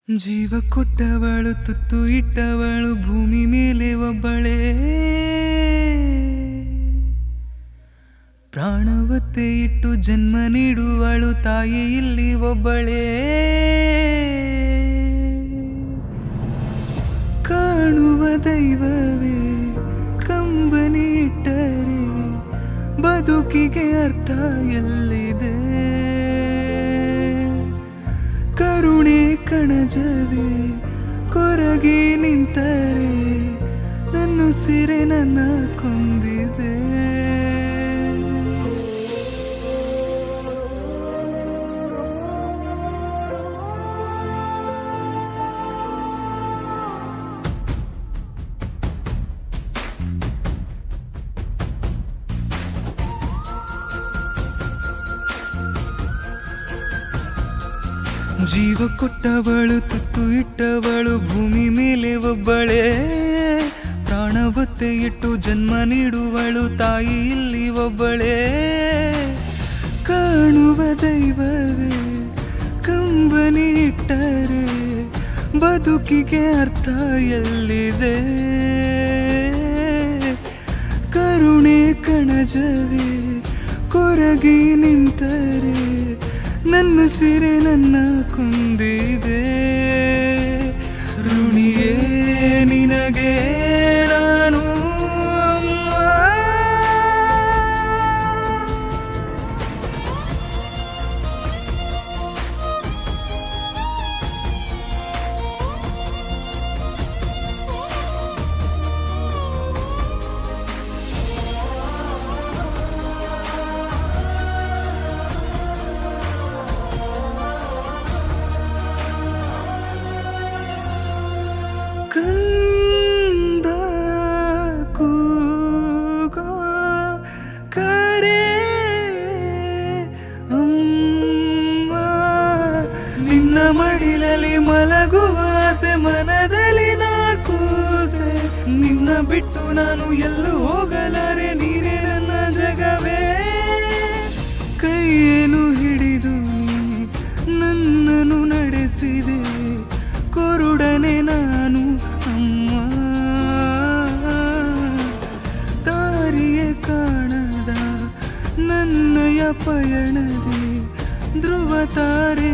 ಜೀವ ಕೊಟ್ಟವಳು ತುತ್ತು ಇಟ್ಟವಳು ಭೂಮಿ ಮೇಲೆ ಒಬ್ಬಳೇ ಪ್ರಾಣವತ್ತೆ ಇಟ್ಟು ಜನ್ಮ ನೀಡುವಳು ತಾಯಿ ಇಲ್ಲಿ ಒಬ್ಬಳೇ ಕಾಣುವ ದೈವವೇ ಕಂಬನಿ ಇಟ್ಟರೆ ಬದುಕಿಗೆ ಅರ್ಥ ಎಲ್ಲಿದೆ ಕರುಣೆ ಕಣಜವೇ ಕೊರಗಿ ನಿಂತರೆ ನನ್ನುಸಿರೆ ನನ್ನ ಕೊಂದಿದೆ ಜೀವ ಕೊಟ್ಟವಳು ತುತ್ತು ಇಟ್ಟವಳು ಭೂಮಿ ಮೇಲೆ ಒಬ್ಬಳೇ ಪ್ರಾಣವತ್ತೆ ಇಟ್ಟು ಜನ್ಮ ನೀಡುವಳು ತಾಯಿ ಇಲ್ಲಿ ಒಬ್ಬಳೇ ಕಾಣುವ ದೈವವೇ ಕಂಬನಿ ಇಟ್ಟರೆ ಬದುಕಿಗೆ ಅರ್ಥ ಎಲ್ಲಿದೆ ಕರುಣೆ ಕಣಜವೇ ಕೊರಗಿ ನಿಂತರೆ ನನ್ನುಸಿರೆ ನನ್ನ ಕೊಂದಿದೆ ಋಣಿಯೇ ನಿನಗೆ ನಾನು ಕಂದ ಕೂಗೋ ಕರೆ ಅಮ್ಮ ನಿನ್ನ ಮಡಿಲಲ್ಲಿ ಮಲಗುವ ಆಸೆ ಮನದಲ್ಲಿ ನಾ ಕೂಸೆ ನಿನ್ನ ಬಿಟ್ಟು ನಾನು ಎಲ್ಲೂ ಹೋಗಲಾರೆ ನೀನೇ ನನ್ನ ಜಗವೇ ಕೈಯನ್ನು ಹಿಡಿದು ನನ್ನನ್ನು ನಡೆಸಿದೆ ಕುರುಡನೆ ನಾನು ಅಮ್ಮ ದಾರಿಯೇ ಕಾಣದ ನನ್ನಯ ಪಯಣದಿ ಧ್ರುವ ತಾರೆ